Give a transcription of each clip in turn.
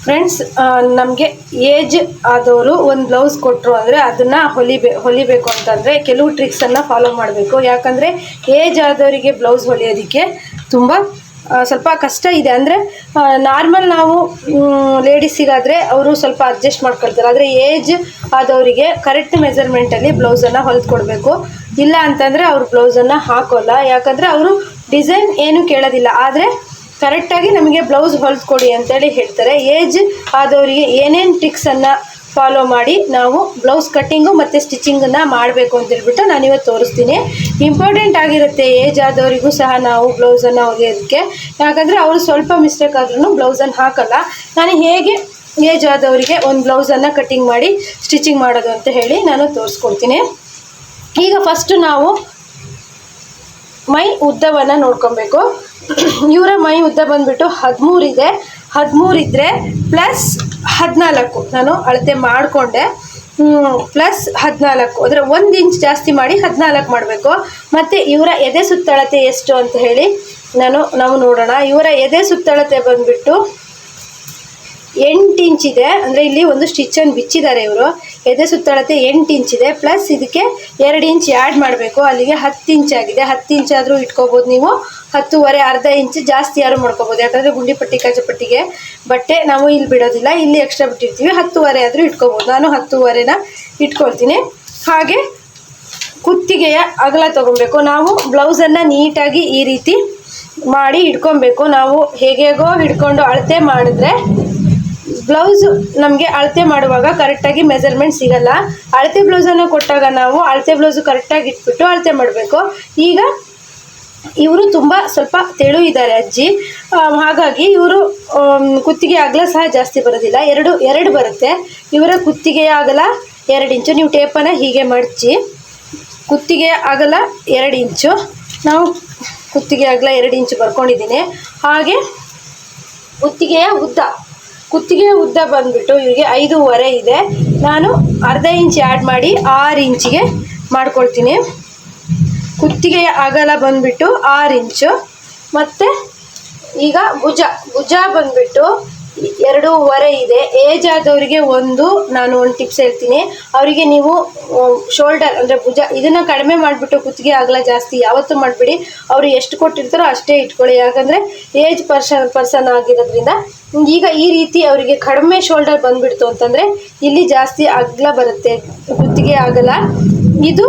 Friends, ನಮಗೆ age ಆದವರು ಒಂದು ಬ್ಲೌಸ್ ಕೊಟ್ಟರು ಅಂದರೆ ಅದನ್ನು ಹೊಲಿಬೇಕು ಅಂತಂದರೆ ಕೆಲವು ಟ್ರಿಕ್ಸನ್ನು ಫಾಲೋ ಮಾಡಬೇಕು. ಯಾಕಂದರೆ ಏಜ್ ಆದವರಿಗೆ ಬ್ಲೌಸ್ ಹೊಲಿಯೋದಕ್ಕೆ ತುಂಬ ಸ್ವಲ್ಪ ಕಷ್ಟ ಇದೆ. ಅಂದರೆ ನಾರ್ಮಲ್ ನಾವು ಲೇಡೀಸಿಗಾದರೆ ಅವರು ಸ್ವಲ್ಪ ಅಡ್ಜಸ್ಟ್ ಮಾಡ್ಕೊಳ್ತಾರೆ. ಆದರೆ ಏಜ್ ಆದವರಿಗೆ ಕರೆಕ್ಟ್ ಮೆಜರ್ಮೆಂಟಲ್ಲಿ ಬ್ಲೌಸನ್ನು ಹೊಲಿದು ಕೊಡಬೇಕು. ಇಲ್ಲ ಅಂತಂದರೆ ಅವ್ರು ಬ್ಲೌಸನ್ನು ಹಾಕೋಲ್ಲ. ಯಾಕಂದರೆ ಅವರು ಡಿಸೈನ್ ಏನೂ ಕೇಳೋದಿಲ್ಲ, ಆದರೆ ಕರೆಕ್ಟಾಗಿ ನಮಗೆ ಬ್ಲೌಸ್ ಹೊಲಿದು ಕೊಡಿ ಅಂತೇಳಿ ಹೇಳ್ತಾರೆ. ಏಜ್ ಆದವರಿಗೆ ಏನೇನು ಟ್ರಿಕ್ಸನ್ನು ಫಾಲೋ ಮಾಡಿ ನಾವು ಬ್ಲೌಸ್ ಕಟ್ಟಿಂಗು ಮತ್ತು ಸ್ಟಿಚಿಂಗನ್ನು ಮಾಡಬೇಕು ಅಂತೇಳ್ಬಿಟ್ಟು ನಾನಿವತ್ತು ತೋರಿಸ್ತೀನಿ. ಇಂಪಾರ್ಟೆಂಟ್ ಆಗಿರುತ್ತೆ ಏಜ್ ಆದವರಿಗೂ ಸಹ ನಾವು ಬ್ಲೌಸನ್ನು ಹೊಲಿಯೋದಕ್ಕೆ. ಯಾಕಂದರೆ ಅವರು ಸ್ವಲ್ಪ ಮಿಸ್ಟೇಕ್ ಆದ್ರೂ ಬ್ಲೌಸನ್ನು ಹಾಕಲ್ಲ. ನಾನು ಹೇಗೆ ಏಜ್ ಆದವರಿಗೆ ಒಂದು ಬ್ಲೌಸನ್ನು ಕಟ್ಟಿಂಗ್ ಮಾಡಿ ಸ್ಟಿಚಿಂಗ್ ಮಾಡೋದು ಅಂತ ಹೇಳಿ ನಾನು ತೋರಿಸ್ಕೊಡ್ತೀನಿ. ಈಗ ಫಸ್ಟು ನಾವು ಮೈ ಉದ್ದವನ್ನು ನೋಡ್ಕೊಬೇಕು. ಇವರ ಮೈ ಉದ್ದ ಬಂದುಬಿಟ್ಟು 13 ಇದೆ. 13 ಇದ್ದರೆ ಪ್ಲಸ್ 14 ನಾನು ಅಳತೆ ಮಾಡಿಕೊಂಡೆ. ಪ್ಲಸ್ 14 ಅಂದರೆ 1 ಇಂಚ್ ಜಾಸ್ತಿ ಮಾಡಿ 14 ಮಾಡಬೇಕು. ಮತ್ತು ಇವರ ಎದೆ ಸುತ್ತಳತೆ ಎಷ್ಟು ಅಂತ ಹೇಳಿ ನಾವು ನೋಡೋಣ. ಇವರ ಎದೆ ಸುತ್ತಳತೆ ಬಂದುಬಿಟ್ಟು 8 ಇಂಚ್ ಇದೆ. ಅಂದರೆ ಇಲ್ಲಿ ಒಂದು ಸ್ಟಿಚ್ಚನ್ನು ಬಿಚ್ಚಿದ್ದಾರೆ ಇವರು. ಎದೆ ಸುತ್ತಳತೆ 8 ಇಂಚ್ ಇದೆ. ಪ್ಲಸ್ ಇದಕ್ಕೆ 2 ಇಂಚ್ ಆ್ಯಡ್ ಮಾಡಬೇಕು. ಅಲ್ಲಿಗೆ 10 ಇಂಚ್ ಆಗಿದೆ. 10 ಇಂಚ್ ಆದರೂ ಇಟ್ಕೋಬೋದು ನೀವು. 10.5 ಅರ್ಧ ಇಂಚ್ ಜಾಸ್ತಿ ಯಾರು ಮಾಡ್ಕೋಬೋದು. ಯಾಕಂದರೆ ಗುಂಡಿ ಪಟ್ಟಿ ಕಾಜಪಟ್ಟಿಗೆ ಬಟ್ಟೆ ನಾವು ಇಲ್ಲಿ ಬಿಡೋದಿಲ್ಲ, ಇಲ್ಲಿ ಎಕ್ಸ್ಟ್ರಾ ಬಿಟ್ಟಿರ್ತೀವಿ. 10.5 ಆದರೂ ಇಟ್ಕೋಬೋದು. ನಾನು 10.5ನ ಇಟ್ಕೊಳ್ತೀನಿ. ಹಾಗೆ ಕುತ್ತಿಗೆಯ ಅಗಲ ತೊಗೊಬೇಕು. ನಾವು ಬ್ಲೌಸನ್ನು ನೀಟಾಗಿ ಈ ರೀತಿ ಮಾಡಿ ಇಟ್ಕೊಬೇಕು. ನಾವು ಹೇಗೇಗೋ ಹಿಡ್ಕೊಂಡು ಅಳತೆ ಮಾಡಿದ್ರೆ ಬ್ಲೌಸ್ ನಮಗೆ ಅಳತೆ ಮಾಡುವಾಗ ಕರೆಕ್ಟಾಗಿ ಮೆಜರ್ಮೆಂಟ್ ಸಿಗಲ್ಲ. ಅಳತೆ ಬ್ಲೌಸನ್ನು ಕೊಟ್ಟಾಗ ನಾವು ಅಳತೆ ಬ್ಲೌಸು ಕರೆಕ್ಟಾಗಿ ಇಟ್ಬಿಟ್ಟು ಅಳತೆ ಮಾಡಬೇಕು. ಈಗ ಇವರು ತುಂಬ ಸ್ವಲ್ಪ ತೆಳು ಇದ್ದಾರೆ ಅಜ್ಜಿ. ಹಾಗಾಗಿ ಇವರು ಕುತ್ತಿಗೆ ಅಗಲ ಸಹ ಜಾಸ್ತಿ ಬರೋದಿಲ್ಲ, ಎರಡು ಬರುತ್ತೆ. ಇವರ ಕುತ್ತಿಗೆಯ ಅಗಲ 2 ಇಂಚು. ನೀವು ಟೇಪನ್ನು ಹೀಗೆ ಮಡಚಿ ಕುತ್ತಿಗೆಯ ಅಗಲ 2 ಇಂಚು. ನಾವು ಕುತ್ತಿಗೆ ಅಗಲ 2 ಇಂಚು ಬರ್ಕೊಂಡಿದ್ದೀನಿ. ಹಾಗೆ ಕುತ್ತಿಗೆಯ ಉದ್ದ ಬಂದುಬಿಟ್ಟು ಇವರಿಗೆ 5.5 ಇದೆ. ನಾನು ಅರ್ಧ ಇಂಚ್ ಆ್ಯಡ್ ಮಾಡಿ 6 ಇಂಚಿಗೆ ಮಾಡ್ಕೊಳ್ತೀನಿ. ಕುತ್ತಿಗೆಯ ಅಗಲ ಬಂದುಬಿಟ್ಟು 6 ಇಂಚು. ಮತ್ತು ಈಗ ಭುಜ ಬಂದುಬಿಟ್ಟು 2.5 ಇದೆ. ಏಜ್ ಆದವರಿಗೆ ನಾನು ಒಂದು ಟಿಪ್ಸ್ ಹೇಳ್ತೀನಿ. ಅವರಿಗೆ ನೀವು ಶೋಲ್ಡರ್ ಅಂದರೆ ಭುಜ ಇದನ್ನು ಕಡಿಮೆ ಮಾಡಿಬಿಟ್ಟು ಕುತ್ತಿಗೆ ಅಗಲ ಜಾಸ್ತಿ ಯಾವತ್ತೂ ಮಾಡಿಬಿಡಿ. ಅವರು ಎಷ್ಟು ಕೊಟ್ಟಿರ್ತಾರೋ ಅಷ್ಟೇ ಇಟ್ಕೊಳ್ಳಿ. ಯಾಕಂದರೆ ಏಜ್ ಪರ್ಸನ್ ಆಗಿರೋದ್ರಿಂದ ಈಗ ಈ ರೀತಿ ಅವರಿಗೆ ಕಡಿಮೆ ಶೋಲ್ಡರ್ ಬಂದುಬಿಡ್ತು ಅಂತಂದರೆ ಇಲ್ಲಿ ಜಾಸ್ತಿ ಅಗಲ ಬರುತ್ತೆ ಕುತ್ತಿಗೆ ಅಗಲ. ಇದು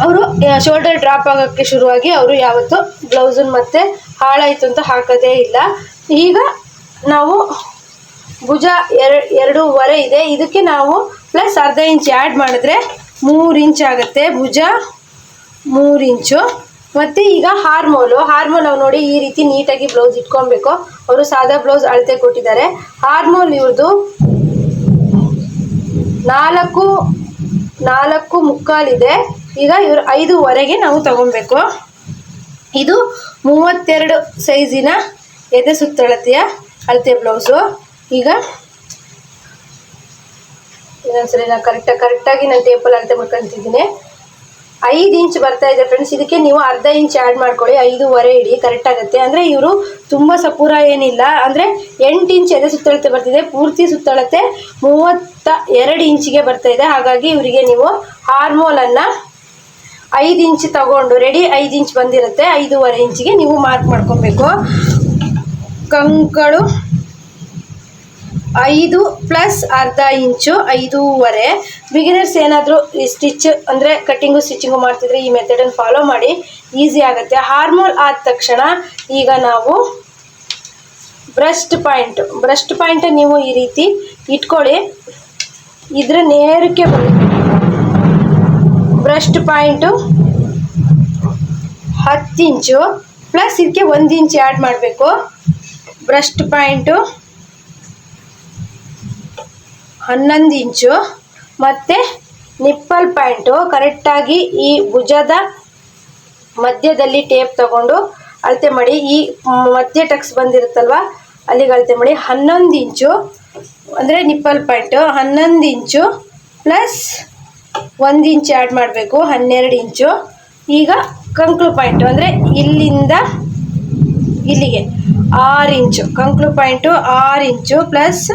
ಅವರು ಶೋಲ್ಡರ್ ಡ್ರಾಪ್ ಆಗೋಕ್ಕೆ ಶುರುವಾಗಿ ಅವರು ಯಾವತ್ತೂ ಬ್ಲೌಸನ್ನು ಮತ್ತೆ ಹಾಳಾಯಿತು ಅಂತ ಹಾಕೋದೇ ಇಲ್ಲ. ಈಗ ನಾವು ಭುಜ 2.5 ಇದೆ. ಇದಕ್ಕೆ ನಾವು ಪ್ಲಸ್ ಅರ್ಧ ಇಂಚ್ ಆ್ಯಡ್ ಮಾಡಿದ್ರೆ 3 ಇಂಚ್ ಆಗುತ್ತೆ. ಭುಜ 3 ಇಂಚು. ಮತ್ತು ಈಗ ಹಾರ್ಮೋಲ್ ನಾವು ನೋಡಿ ಈ ರೀತಿ ನೀಟಾಗಿ ಬ್ಲೌಸ್ ಇಟ್ಕೊಬೇಕು. ಅವರು ಸಾದಾ ಬ್ಲೌಸ್ ಅಳತೆ ಕೊಟ್ಟಿದ್ದಾರೆ. ಹಾರ್ಮೋಲ್ ಇವ್ರದ್ದು 4.25 ಇದೆ. ಈಗ ಇವರು 5.5ಗೆ ನಾವು ತಗೊಬೇಕು. ಇದು 32 ಸೈಜಿನ ಎದೆ ಸುತ್ತಳತೆಯ ಅಳತೆ ಬ್ಲೌಸು. ಈಗ ಇನ್ನೊಂದ್ಸರಿ ನಾನು ಕರೆಕ್ಟಾಗಿ ನಾನು ಟೇಪಲ್ಲಿ ಅಳತೆ ಮಾಡ್ಕೊತಿದ್ದೀನಿ. 5 ಇಂಚ್ ಬರ್ತಾ ಇದೆ ಫ್ರೆಂಡ್ಸ್. ಇದಕ್ಕೆ ನೀವು ಅರ್ಧ ಇಂಚ್ ಆ್ಯಡ್ ಮಾಡ್ಕೊಳ್ಳಿ. 5.5 ಇಡಿ ಕರೆಕ್ಟ್ ಆಗುತ್ತೆ. ಅಂದರೆ ಇವರು ತುಂಬ ಸಪೂರ ಏನಿಲ್ಲ. ಅಂದರೆ 8 ಇಂಚ್ ಎದೆ ಸುತ್ತಳತೆ ಬರ್ತಿದೆ. ಪೂರ್ತಿ ಸುತ್ತಳತೆ 32 ಇಂಚಿಗೆ ಬರ್ತಾ ಇದೆ. ಹಾಗಾಗಿ ಇವರಿಗೆ ನೀವು ಹಾರ್ಮೋಲನ್ನು 5 ಇಂಚ್ ತಗೊಂಡು ರೆಡಿ 5 ಇಂಚ್ ಬಂದಿರುತ್ತೆ. 5.5 ಇಂಚಿಗೆ ನೀವು ಮಾರ್ಕ್ ಮಾಡ್ಕೊಬೇಕು. ಕಂಕಳು 5 ಪ್ಲಸ್ ಅರ್ಧ ಇಂಚು 5.5. ಬಿಗಿನರ್ಸ್ ಏನಾದರೂ ಈ ಸ್ಟಿಚ್ ಅಂದರೆ ಕಟ್ಟಿಂಗು ಸ್ಟಿಚಿಂಗು ಮಾಡ್ತಿದ್ರೆ ಈ ಮೆಥಡನ್ನು ಫಾಲೋ ಮಾಡಿ, ಈಸಿ ಆಗುತ್ತೆ. ಹಾರ್ಮೋಲ್ ಆದ ತಕ್ಷಣ ಈಗ ನಾವು ಬ್ರೆಸ್ಟ್ ಪಾಯಿಂಟ್ ನೀವು ಈ ರೀತಿ ಇಟ್ಕೊಳ್ಳಿ. ಇದ್ರ ನೇರಕ್ಕೆ ಬನ್ನಿ. ಬ್ರೆಸ್ಟ್ ಪಾಯಿಂಟು 10 ಇಂಚು ಪ್ಲಸ್ ಇದಕ್ಕೆ 1 ಇಂಚ್ ಆ್ಯಡ್ ಮಾಡಬೇಕು. ಬ್ರೆಸ್ಟ್ ಪಾಯಿಂಟು 11 ಇಂಚು. ಮತ್ತು ನಿಪ್ಪಲ್ ಪಾಯಿಂಟು ಕರೆಕ್ಟಾಗಿ ಈ ಭುಜದ ಮಧ್ಯದಲ್ಲಿ ಟೇಪ್ ತಗೊಂಡು ಅಳತೆ ಮಾಡಿ. ಈ ಮಧ್ಯ ಟಕ್ಸ್ ಬಂದಿರುತ್ತಲ್ವ ಅಲ್ಲಿಗೆ ಅಳತೆ ಮಾಡಿ. 11 ಇಂಚು ಅಂದರೆ ನಿಪ್ಪಲ್ ಪಾಯಿಂಟು 11 ಇಂಚು ಪ್ಲಸ್ 1 ಇಂಚ್ ಆ್ಯಡ್ ಮಾಡಬೇಕು. 12 ಇಂಚು. ಈಗ ಕಂಕ್ಳು ಪಾಯಿಂಟು ಅಂದರೆ ಇಲ್ಲಿಂದ ಇಲ್ಲಿಗೆ 6 ಇಂಚು, ಕಂಕ್ಳು ಪಾಯಿಂಟು 6 ಇಂಚು ಪ್ಲಸ್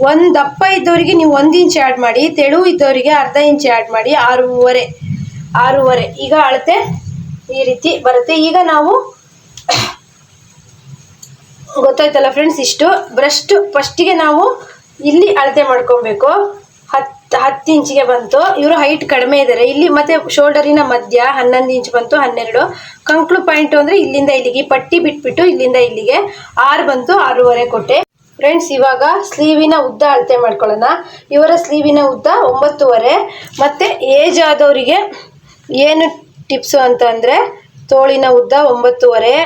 ಒಂದು ದಪ್ಪ ಇದ್ದವರಿಗೆ ನೀವು 1 ಇಂಚ್ ಆ್ಯಡ್ ಮಾಡಿ, ತೆಳು ಇದ್ದವರಿಗೆ ಅರ್ಧ ಇಂಚ್ ಆ್ಯಡ್ ಮಾಡಿ, 6.5. ಈಗ ಅಳತೆ ಈ ರೀತಿ ಬರುತ್ತೆ. ಈಗ ನಾವು ಗೊತ್ತಾಯ್ತಲ್ಲ ಫ್ರೆಂಡ್ಸ್, ಇಷ್ಟು ಬ್ರಸ್ಟ್ ಫಸ್ಟಿಗೆ ನಾವು ಇಲ್ಲಿ ಅಳತೆ ಮಾಡ್ಕೊಬೇಕು. 10 ಇಂಚಿಗೆ ಬಂತು. ಇವರು ಹೈಟ್ ಕಡಿಮೆ ಇದ್ದಾರೆ ಇಲ್ಲಿ, ಮತ್ತೆ ಶೋಲ್ಡರಿನ ಮಧ್ಯ 11 ಇಂಚ್ ಬಂತು, 12. ಕಂಕ್ಳು ಪಾಯಿಂಟು ಅಂದರೆ ಇಲ್ಲಿಂದ ಇಲ್ಲಿಗೆ ಪಟ್ಟಿ ಬಿಟ್ಬಿಟ್ಟು ಇಲ್ಲಿಂದ ಇಲ್ಲಿಗೆ 6 ಬಂತು, 6.5 ಕೊಟ್ಟೆ ಫ್ರೆಂಡ್ಸ್. ಇವಾಗ ಸ್ಲೀವಿನ ಉದ್ದ ಅಳತೆ ಮಾಡ್ಕೊಳ್ಳೋಣ. ಇವರ ಸ್ಲೀವಿನ ಉದ್ದ 9.5. ಮತ್ತು ಏಜ್ ಆದವರಿಗೆ ಏನು ಟಿಪ್ಸು ಅಂತಂದರೆ ತೋಳಿನ ಉದ್ದ 9.5.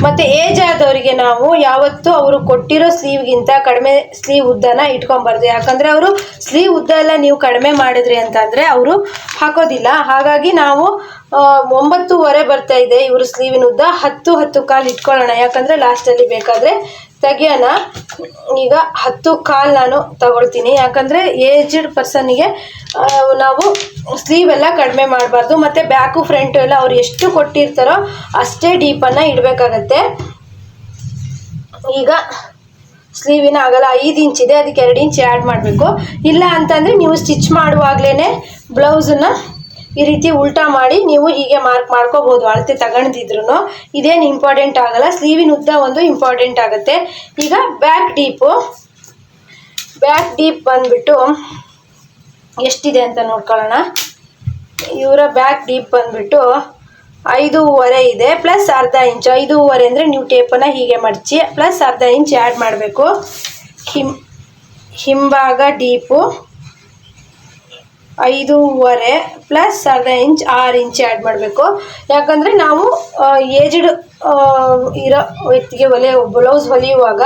ಮತ್ತು ಏಜ್ ಆದವರಿಗೆ ನಾವು ಯಾವತ್ತೂ ಅವರು ಕೊಟ್ಟಿರೋ ಸ್ಲೀವ್ಗಿಂತ ಕಡಿಮೆ ಸ್ಲೀವ್ ಉದ್ದನ ಇಟ್ಕೊಬಾರ್ದು. ಯಾಕಂದರೆ ಅವರು ಸ್ಲೀವ್ ಉದ್ದ ಎಲ್ಲ ನೀವು ಕಡಿಮೆ ಮಾಡಿದ್ರಿ ಅಂತಂದರೆ ಅವರು ಹಾಕೋದಿಲ್ಲ. ಹಾಗಾಗಿ ನಾವು 9.5 ಬರ್ತಾ ಇದೆ ಇವರು ಸ್ಲೀವಿನ ಉದ್ದ. 10 ಕಾಲು ಇಟ್ಕೊಳ್ಳೋಣ, ಯಾಕಂದರೆ ಲಾಸ್ಟಲ್ಲಿ ಬೇಕಾದರೆ ತೆಗಿಯೋಣ. ಈಗ 10 ಕಾಲು ನಾನು ತಗೊಳ್ತೀನಿ, ಯಾಕಂದರೆ ಏಜ್ಡ್ ಪರ್ಸನ್ನಿಗೆ ನಾವು ಸ್ಲೀವ್ ಎಲ್ಲ ಕಡಿಮೆ ಮಾಡಬಾರ್ದು. ಮತ್ತು ಬ್ಯಾಕು ಫ್ರಂಟು ಎಲ್ಲ ಅವ್ರು ಎಷ್ಟು ಕೊಟ್ಟಿರ್ತಾರೋ ಅಷ್ಟೇ ಡೀಪನ್ನು ಇಡಬೇಕಾಗತ್ತೆ. ಈಗ ಸ್ಲೀವಿನ ಅಗಲ 5 ಇಂಚ್ ಇದೆ, ಅದಕ್ಕೆ 2 ಇಂಚ್ ಆ್ಯಡ್ ಮಾಡಬೇಕು. ಇಲ್ಲ ಅಂತಂದರೆ ನೀವು ಸ್ಟಿಚ್ ಮಾಡುವಾಗಲೇ ಬ್ಲೌಸನ್ನು ಈ ರೀತಿ ಉಲ್ಟಾ ಮಾಡಿ ನೀವು ಹೀಗೆ ಮಾರ್ಕ್ ಮಾಡ್ಕೋಬೋದು, ಅಳತೆ ತಗೊಂಡಿದ್ರು. ಇದೇನು ಇಂಪಾರ್ಟೆಂಟ್ ಆಗಲ್ಲ, ಸ್ಲೀವಿನ ಉದ್ದ ಒಂದು ಇಂಪಾರ್ಟೆಂಟ್ ಆಗುತ್ತೆ. ಈಗ ಬ್ಯಾಕ್ ಡೀಪ್ ಬಂದುಬಿಟ್ಟು ಎಷ್ಟಿದೆ ಅಂತ ನೋಡ್ಕೊಳ್ಳೋಣ. ಇವರ ಬ್ಯಾಕ್ ಡೀಪ್ ಬಂದುಬಿಟ್ಟು 5.5 ಇದೆ, ಪ್ಲಸ್ ಅರ್ಧ ಇಂಚು. 5.5 ಅಂದರೆ ನೀವು ಟೇಪನ್ನು ಹೀಗೆ ಮಡಚಿ ಪ್ಲಸ್ ಅರ್ಧ ಇಂಚ್ ಆ್ಯಡ್ ಮಾಡಬೇಕು. ಹಿಂಭಾಗ ಡೀಪು 5.5 ಪ್ಲಸ್ ಅರ್ಧ ಇಂಚ್ 6 ಇಂಚ್ ಆ್ಯಡ್ ಮಾಡಬೇಕು. ಯಾಕಂದರೆ ನಾವು ಏಜ್ಡ್ ಇರೋ ವ್ಯಕ್ತಿಗೆ ಬ್ಲೌಸ್ ಹೊಲಿಯುವಾಗ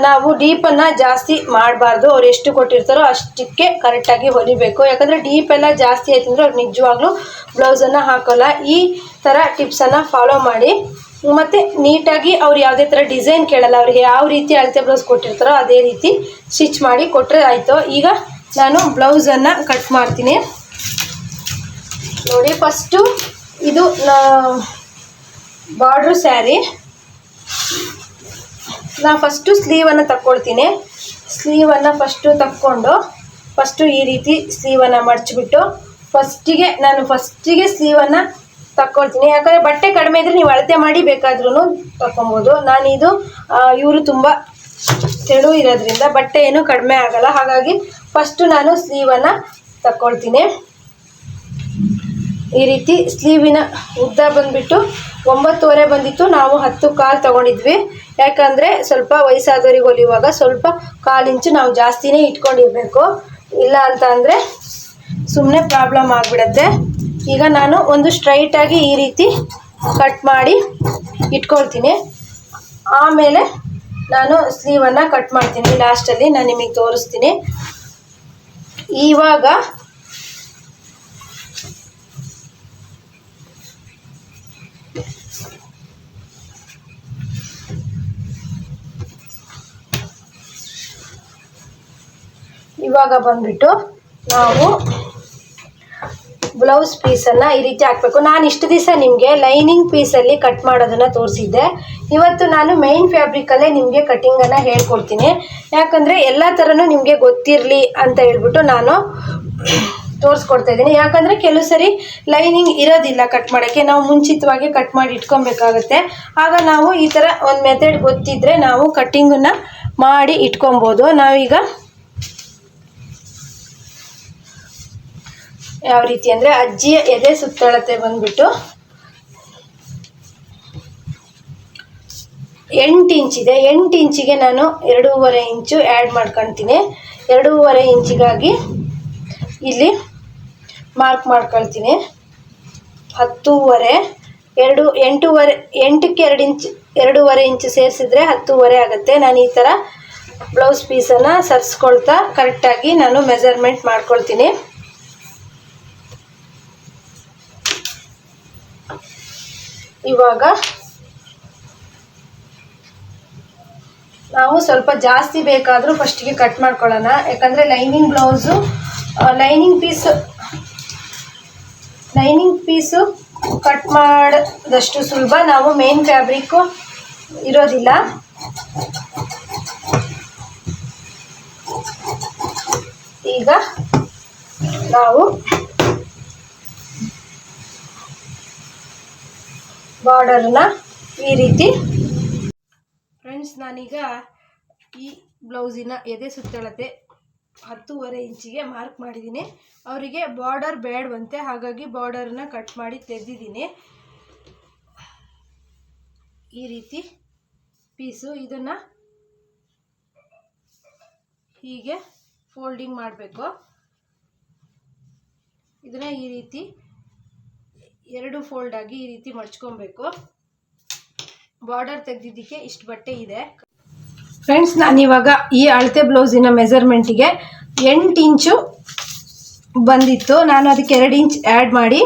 ನಾವು ಡೀಪನ್ನು ಜಾಸ್ತಿ ಮಾಡಬಾರ್ದು. ಅವ್ರು ಎಷ್ಟು ಕೊಟ್ಟಿರ್ತಾರೋ ಅಷ್ಟಕ್ಕೆ ಕರೆಕ್ಟಾಗಿ ಹೊಲಿಬೇಕು. ಯಾಕಂದರೆ ಡೀಪೆಲ್ಲ ಜಾಸ್ತಿ ಆಯ್ತು ಅಂದರೆ ಅವ್ರು ನಿಜವಾಗ್ಲೂ ಬ್ಲೌಸನ್ನು ಹಾಕೋಲ್ಲ. ಈ ಥರ ಟಿಪ್ಸನ್ನು ಫಾಲೋ ಮಾಡಿ. ಮತ್ತು ನೀಟಾಗಿ ಅವ್ರು ಯಾವುದೇ ಥರ ಡಿಸೈನ್ ಕೇಳಲ್ಲ, ಅವ್ರಿಗೆ ಯಾವ ರೀತಿ ಅಳತೆ ಬ್ಲೌಸ್ ಕೊಟ್ಟಿರ್ತಾರೋ ಅದೇ ರೀತಿ ಸ್ಟಿಚ್ ಮಾಡಿ ಕೊಟ್ಟರೆ ಆಯಿತು. ಈಗ ನಾನು ಬ್ಲೌಸನ್ನು ಕಟ್ ಮಾಡ್ತೀನಿ ನೋಡಿ. ಫಸ್ಟು ಇದು ಬಾರ್ಡ್ರು ಸ್ಯಾರಿ. ನಾನು ಫಸ್ಟು ಸ್ಲೀವನ್ನು ತಕ್ಕೊಳ್ತೀನಿ. ಸ್ಲೀವನ್ನು ಫಸ್ಟು ಈ ರೀತಿ ಸ್ಲೀವನ್ನು ಮಡಚಿಬಿಟ್ಟು ಫಸ್ಟಿಗೆ ಸ್ಲೀವನ್ನು ತಕ್ಕೊಳ್ತೀನಿ. ಯಾಕಂದರೆ ಬಟ್ಟೆ ಕಡಿಮೆ ಇದ್ದರೆ ನೀವು ಅಳತೆ ಮಾಡಿ ಬೇಕಾದ್ರೂ ತಗೊಬೋದು. ನಾನಿದು ಇವರು ತುಂಬ ತೆಳು ಇರೋದ್ರಿಂದ ಬಟ್ಟೆ ಏನು ಕಡಿಮೆ ಆಗಲ್ಲ. ಹಾಗಾಗಿ ಫಸ್ಟು ನಾನು ಸ್ಲೀವನ್ನು ತಕ್ಕೊಳ್ತೀನಿ. ಈ ರೀತಿ ಸ್ಲೀವಿನ ಉದ್ದ ಬಂದುಬಿಟ್ಟು 9.5 ಬಂದಿತ್ತು, ನಾವು 10 ಕಾಲು ತೊಗೊಂಡಿದ್ವಿ. ಯಾಕಂದರೆ ಸ್ವಲ್ಪ ವಯಸ್ಸಾದವರಿಗೆ ಹೊಲಿಯುವಾಗ ಸ್ವಲ್ಪ 1/4 ಇಂಚು ನಾವು ಜಾಸ್ತಿನೇ ಇಟ್ಕೊಂಡಿರಬೇಕು, ಇಲ್ಲ ಅಂತ ಅಂದರೆ ಸುಮ್ಮನೆ ಪ್ರಾಬ್ಲಮ್ ಆಗಿಬಿಡತ್ತೆ. ಈಗ ನಾನು ಒಂದು ಸ್ಟ್ರೈಟಾಗಿ ಈ ರೀತಿ ಕಟ್ ಮಾಡಿ ಇಟ್ಕೊಳ್ತೀನಿ. ಆಮೇಲೆ ನಾನು ಸ್ಲೀವನ್ನು ಕಟ್ ಮಾಡ್ತೀನಿ. ಲಾಸ್ಟಲ್ಲಿ ನಾನು ನಿಮಗೆ ತೋರಿಸ್ತೀನಿ. ಇವಾಗ ಬಂದ್ಬಿಟ್ಟು ನಾವು ಬ್ಲೌಸ್ ಪೀಸನ್ನು ಈ ರೀತಿ ಹಾಕಬೇಕು. ನಾನು ಇಷ್ಟು ದಿವಸ ನಿಮಗೆ ಲೈನಿಂಗ್ ಪೀಸಲ್ಲಿ ಕಟ್ ಮಾಡೋದನ್ನು ತೋರಿಸಿದ್ದೆ. ಇವತ್ತು ನಾನು ಮೈನ್ ಫ್ಯಾಬ್ರಿಕಲ್ಲೇ ನಿಮಗೆ ಕಟ್ಟಿಂಗನ್ನು ಹೇಳ್ಕೊಡ್ತೀನಿ. ಯಾಕಂದರೆ ಎಲ್ಲ ಥರನೂ ನಿಮಗೆ ಗೊತ್ತಿರಲಿ ಅಂತ ಹೇಳ್ಬಿಟ್ಟು ನಾನು ತೋರಿಸ್ಕೊಡ್ತಾ ಇದ್ದೀನಿ. ಯಾಕಂದರೆ ಕೆಲವು ಸರಿ ಲೈನಿಂಗ್ ಇರೋದಿಲ್ಲ ಕಟ್ ಮಾಡೋಕ್ಕೆ, ನಾವು ಮುಂಚಿತವಾಗಿ ಕಟ್ ಮಾಡಿ ಇಟ್ಕೊಬೇಕಾಗತ್ತೆ. ಆಗ ನಾವು ಈ ಥರ ಒಂದು ಮೆಥಡ್ ಗೊತ್ತಿದ್ದರೆ ನಾವು ಕಟ್ಟಿಂಗನ್ನು ಮಾಡಿ ಇಟ್ಕೊಬೋದು. ನಾವೀಗ ಯಾವ ರೀತಿ ಅಂದರೆ ಅಜ್ಜಿಯ ಎದೆ ಸುತ್ತಳತೆ ಬಂದುಬಿಟ್ಟು 8 ಇಂಚಿದೆ. 8 ಇಂಚಿಗೆ ನಾನು 2.5 ಇಂಚು ಆ್ಯಡ್ ಮಾಡ್ಕೊಳ್ತೀನಿ. 2.5 ಇಂಚಿಗಾಗಿ ಇಲ್ಲಿ ಮಾರ್ಕ್ ಮಾಡ್ಕೊಳ್ತೀನಿ. 10.5 8ಕ್ಕೆ 2.5 ಇಂಚು ಸೇರಿಸಿದ್ರೆ 10.5 ಆಗುತ್ತೆ. ನಾನು ಈ ಥರ ಬ್ಲೌಸ್ ಪೀಸನ್ನು ಸರಿಸ್ಕೊಳ್ತಾ ಕರೆಕ್ಟಾಗಿ ನಾನು ಮೆಜರ್ಮೆಂಟ್ ಮಾಡ್ಕೊಳ್ತೀನಿ. ಇವಾಗ ನಾವು ಸ್ವಲ್ಪ ಜಾಸ್ತಿ ಬೇಕಾದರೂ ಫಸ್ಟಿಗೆ ಕಟ್ ಮಾಡ್ಕೊಳ್ಳೋಣ. ಯಾಕಂದರೆ lining blouse lining piece cut ಮಾಡಿದಷ್ಟು ಸುಲಭ ನಾವು ಮೇನ್ ಫ್ಯಾಬ್ರಿಕ್ಕು ಇರೋದಿಲ್ಲ. ಈಗ ನಾವು ಬಾರ್ಡರ್ನ ಈ ರೀತಿ ಫ್ರೆಂಡ್ಸ್, ನಾನೀಗ ಈ ಬ್ಲೌಸಿನ ಎದೆ ಸುತ್ತಳತೆ 10.5 ಇಂಚಿಗೆ ಮಾರ್ಕ್ ಮಾಡಿದ್ದೀನಿ. ಅವರಿಗೆ ಬಾರ್ಡರ್ ಬೇಡವಂತೆ, ಹಾಗಾಗಿ ಬಾರ್ಡರ್ನ ಕಟ್ ಮಾಡಿ ತೆಗೆದಿದ್ದೀನಿ. ಈ ರೀತಿ ಪೀಸು, ಇದನ್ನು ಹೀಗೆ ಫೋಲ್ಡಿಂಗ್ ಮಾಡಬೇಕು. ಇದನ್ನು ಈ ರೀತಿ 2 ಫೋಲ್ಡ್ ಆಗಿ ಈ ರೀತಿ ಮಡ್ಚ್ಕೊಬೇಕು. ಬಾರ್ಡರ್ ತೆಗೆದಿದ್ದಕ್ಕೆ ಇಷ್ಟು ಬಟ್ಟೆ ಇದೆ ಫ್ರೆಂಡ್ಸ್. ನಾನಿವಾಗ ಈ ಅಳತೆ ಬ್ಲೌಸಿನ ಮೆಜರ್ಮೆಂಟಿಗೆ 8 ಇಂಚು ಬಂದಿತ್ತು. ನಾನು ಅದಕ್ಕೆ 2 ಇಂಚ್ ಆ್ಯಡ್ ಮಾಡಿ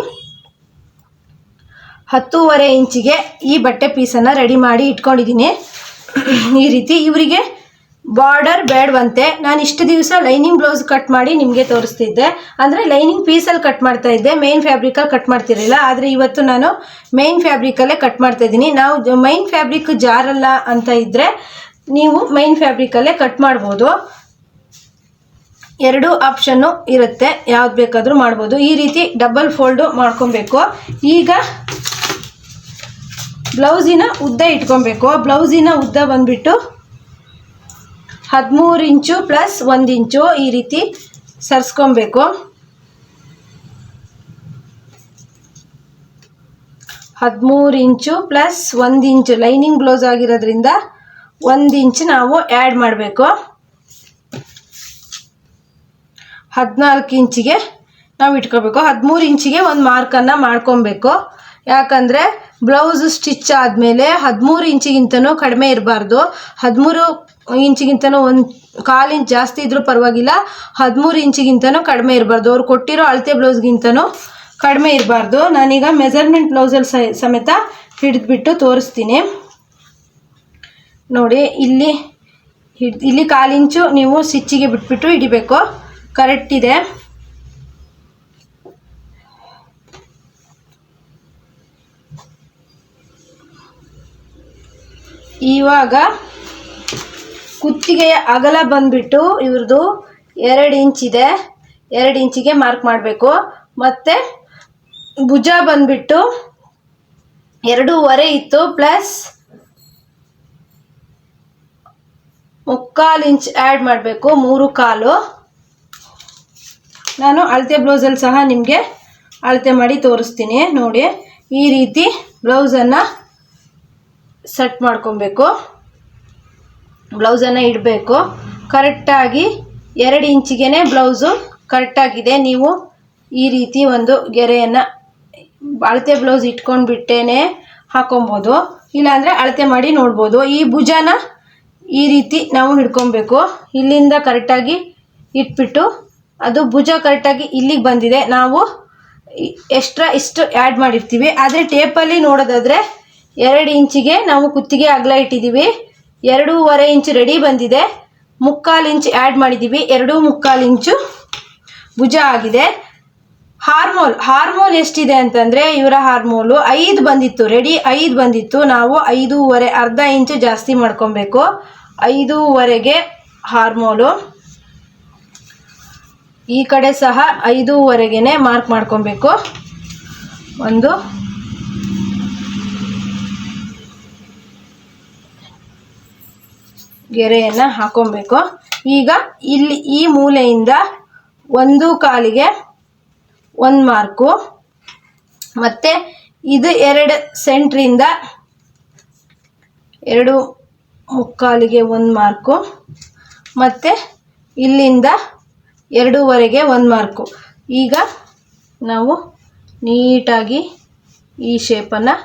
10.5 ಇಂಚಿಗೆ ಈ ಬಟ್ಟೆ ಪೀಸನ್ನು ರೆಡಿ ಮಾಡಿ ಇಟ್ಕೊಂಡಿದ್ದೀನಿ. ಈ ರೀತಿ ಇವರಿಗೆ ಬಾರ್ಡರ್ ಬೇಡವಂತೆ. ನಾನು ಇಷ್ಟು ದಿವಸ ಲೈನಿಂಗ್ ಬ್ಲೌಸ್ ಕಟ್ ಮಾಡಿ ನಿಮಗೆ ತೋರಿಸ್ತಿದ್ದೆ, ಅಂದರೆ ಲೈನಿಂಗ್ ಪೀಸಲ್ಲಿ ಕಟ್ ಮಾಡ್ತಾ ಇದ್ದೆ, ಮೇನ್ ಫ್ಯಾಬ್ರಿಕಲ್ಲಿ ಕಟ್ ಮಾಡ್ತಿರಲಿಲ್ಲ. ಆದರೆ ಇವತ್ತು ನಾನು ಮೇನ್ ಫ್ಯಾಬ್ರಿಕಲ್ಲೇ ಕಟ್ ಮಾಡ್ತಾ ಇದ್ದೀನಿ. ನಾವು ಮೈನ್ ಫ್ಯಾಬ್ರಿಕ್ ಜಾರಲ್ಲ ಅಂತ ಇದ್ದರೆ ನೀವು ಮೈನ್ ಫ್ಯಾಬ್ರಿಕಲ್ಲೇ ಕಟ್ ಮಾಡ್ಬೋದು. 2 ಆಪ್ಷನ್ನು ಇರುತ್ತೆ, ಯಾವ್ದು ಬೇಕಾದರೂ ಮಾಡ್ಬೋದು. ಈ ರೀತಿ ಡಬಲ್ ಫೋಲ್ಡು ಮಾಡ್ಕೊಬೇಕು. ಈಗ ಬ್ಲೌಸಿನ ಉದ್ದ ಇಟ್ಕೊಬೇಕು. ಬ್ಲೌಸಿನ ಉದ್ದ ಬಂದುಬಿಟ್ಟು 13 ಇಂಚು ಪ್ಲಸ್ 1 ಇಂಚು ಈ ರೀತಿ ಸರಿಸ್ಕೊಬೇಕು. 13 ಇಂಚು ಪ್ಲಸ್ 1 ಇಂಚು ಲೈನಿಂಗ್ ಬ್ಲೌಸ್ ಆಗಿರೋದ್ರಿಂದ 1 ಇಂಚ್ ನಾವು ಆ್ಯಡ್ ಮಾಡಬೇಕು. 14 ಇಂಚಿಗೆ ನಾವು ಇಟ್ಕೋಬೇಕು. 13 ಇಂಚಿಗೆ ಒಂದು ಮಾರ್ಕನ್ನು ಮಾಡ್ಕೊಬೇಕು. ಯಾಕಂದರೆ ಬ್ಲೌಸ್ ಸ್ಟಿಚ್ ಆದಮೇಲೆ 13 ಇಂಚಿಗಿಂತನೂ ಕಡಿಮೆ ಇರಬಾರ್ದು. 13 ಇಂಚಿಗಿಂತನೂ 1/4 ಇಂಚ್ ಜಾಸ್ತಿ ಇದ್ರೂ ಪರವಾಗಿಲ್ಲ, 13 ಇಂಚಿಗಿಂತನೂ ಕಡಿಮೆ ಇರಬಾರ್ದು. ಅವ್ರು ಕೊಟ್ಟಿರೋ ಅಳತೆ ಬ್ಲೌಸ್ಗಿಂತನೂ ಕಡಿಮೆ ಇರಬಾರ್ದು. ನಾನೀಗ ಮೆಜರ್ಮೆಂಟ್ ಬ್ಲೌಸಲ್ಲಿ ಸಮೇತ ಹಿಡಿದ್ಬಿಟ್ಟು ತೋರಿಸ್ತೀನಿ ನೋಡಿ. ಇಲ್ಲಿ 1/4 ಇಂಚು ನೀವು ಸ್ಟಿಚ್ಚಿಗೆ ಬಿಟ್ಬಿಟ್ಟು ಹಿಡಿಬೇಕು. ಕರೆಕ್ಟ್ ಇದೆ. ಇವಾಗ ಕುತ್ತಿಗೆಯ ಅಗಲ ಬಂದುಬಿಟ್ಟು ಇವ್ರದ್ದು 2 ಇಂಚ್ ಇದೆ. 2 ಇಂಚಿಗೆ ಮಾರ್ಕ್ ಮಾಡಬೇಕು. ಮತ್ತು ಭುಜ ಬಂದುಬಿಟ್ಟು 2.5 ಇತ್ತು, ಪ್ಲಸ್ 3/4 ಇಂಚ್ ಆ್ಯಡ್ ಮಾಡಬೇಕು. 3/4. ನಾನು ಅಳತೆ ಬ್ಲೌಸಲ್ಲಿ ಸಹ ನಿಮಗೆ ಅಳತೆ ಮಾಡಿ ತೋರಿಸ್ತೀನಿ ನೋಡಿ. ಈ ರೀತಿ ಬ್ಲೌಸನ್ನು ಸೆಟ್ ಮಾಡ್ಕೊಬೇಕು. ಬ್ಲೌಸನ್ನು ಇಡಬೇಕು ಕರೆಕ್ಟಾಗಿ. 2 ಇಂಚಿಗೆ ಬ್ಲೌಸು ಕರೆಕ್ಟಾಗಿದೆ. ನೀವು ಈ ರೀತಿ ಒಂದು ಗೆರೆಯನ್ನು ಅಳತೆ ಬ್ಲೌಸ್ ಇಟ್ಕೊಂಡ್ಬಿಟ್ಟೇ ಹಾಕೊಬೋದು, ಇಲ್ಲಾಂದರೆ ಅಳತೆ ಮಾಡಿ ನೋಡ್ಬೋದು. ಈ ಭುಜನ ಈ ರೀತಿ ನಾವು ಹಿಡ್ಕೊಬೇಕು. ಇಲ್ಲಿಂದ ಕರೆಕ್ಟಾಗಿ ಇಟ್ಬಿಟ್ಟು ಅದು ಭುಜ ಕರೆಕ್ಟಾಗಿ ಇಲ್ಲಿಗೆ ಬಂದಿದೆ. ನಾವು ಇಷ್ಟು ಆ್ಯಡ್ ಮಾಡಿರ್ತೀವಿ. ಆದರೆ ಟೇಪಲ್ಲಿ ನೋಡೋದಾದರೆ 2 ಇಂಚಿಗೆ ನಾವು ಕುತ್ತಿಗೆ ಅಗಲ ಇಟ್ಟಿದ್ದೀವಿ. 2.5 ಇಂಚು ರೆಡಿ ಬಂದಿದೆ. 3/4 ಇಂಚ್ ಆ್ಯಡ್ ಮಾಡಿದ್ದೀವಿ. 2.75 ಇಂಚು ಭುಜ ಆಗಿದೆ. ಹಾರ್ಮೋಲ್ ಎಷ್ಟಿದೆ ಅಂತಂದರೆ ಇವರ ಹಾರ್ಮೋಲು 5 ಬಂದಿತ್ತು, ರೆಡಿ 5 ಬಂದಿತ್ತು. ನಾವು 5.5 ಅರ್ಧ ಇಂಚು ಜಾಸ್ತಿ ಮಾಡ್ಕೊಬೇಕು. 5.5ಗೆ ಹಾರ್ಮೋಲು. ಈ ಕಡೆ ಸಹ 5.5ಗೆ ಮಾರ್ಕ್ ಮಾಡ್ಕೊಬೇಕು. ಒಂದು ಗೆರೆಯನ್ನು ಹಾಕೊಬೇಕು. ಈಗ ಇಲ್ಲಿ ಈ ಮೂಲೆಯಿಂದ 1/4ಗೆ 1 ಮಾರ್ಕು, ಮತ್ತು ಇದು 2 ಸೆಂಟ್ರಿಂದ 2.75ಗೆ 1 ಮಾರ್ಕು, ಮತ್ತು ಇಲ್ಲಿಂದ 2.5ಗೆ 1 ಮಾರ್ಕು. ಈಗ ನಾವು ನೀಟಾಗಿ ಈ ಶೇಪನ್ನು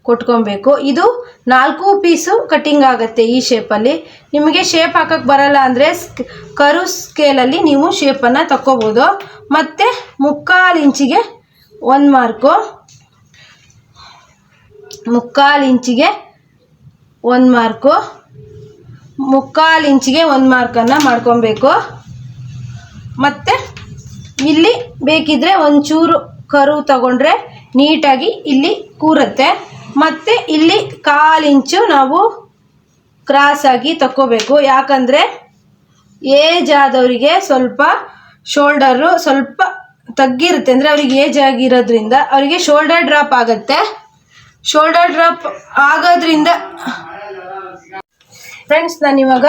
ಕೊಟ್ಕೊಬೇಕು. ಇದು 4 ಪೀಸು ಕಟ್ಟಿಂಗ್ ಆಗುತ್ತೆ ಈ ಶೇಪಲ್ಲಿ. ನಿಮಗೆ ಶೇಪ್ ಹಾಕಕ್ಕೆ ಬರಲ್ಲ ಅಂದರೆ ಕರು ಸ್ಕೇಲಲ್ಲಿ ನೀವು ಶೇಪನ್ನು ತಕ್ಕೋಬೋದು. ಮತ್ತು 3/4 ಇಂಚಿಗೆ 1 ಮಾರ್ಕು, 3/4 ಇಂಚಿಗೆ 1 ಮಾರ್ಕು, 3/4 ಇಂಚಿಗೆ 1 ಮಾರ್ಕನ್ನು ಮಾಡ್ಕೊಬೇಕು. ಮತ್ತು ಇಲ್ಲಿ ಬೇಕಿದ್ದರೆ ಒಂಚೂರು ಕರು ತಗೊಂಡ್ರೆ ನೀಟಾಗಿ ಇಲ್ಲಿ ಕೂರುತ್ತೆ. ಮತ್ತು ಇಲ್ಲಿ 1/4 ಇಂಚು ನಾವು ಕ್ರಾಸಾಗಿ ತಕ್ಕೋಬೇಕು. ಯಾಕಂದರೆ ಏಜ್ ಆದವರಿಗೆ ಸ್ವಲ್ಪ ಶೋಲ್ಡರು ಸ್ವಲ್ಪ ತಗ್ಗಿರುತ್ತೆ, ಅಂದರೆ ಅವ್ರಿಗೆ ಏಜ್ ಆಗಿರೋದ್ರಿಂದ ಅವರಿಗೆ ಶೋಲ್ಡರ್ ಡ್ರಾಪ್ ಆಗುತ್ತೆ. ಶೋಲ್ಡರ್ ಡ್ರಾಪ್ ಆಗೋದ್ರಿಂದ ಫ್ರೆಂಡ್ಸ್ ನಾನಿವಾಗ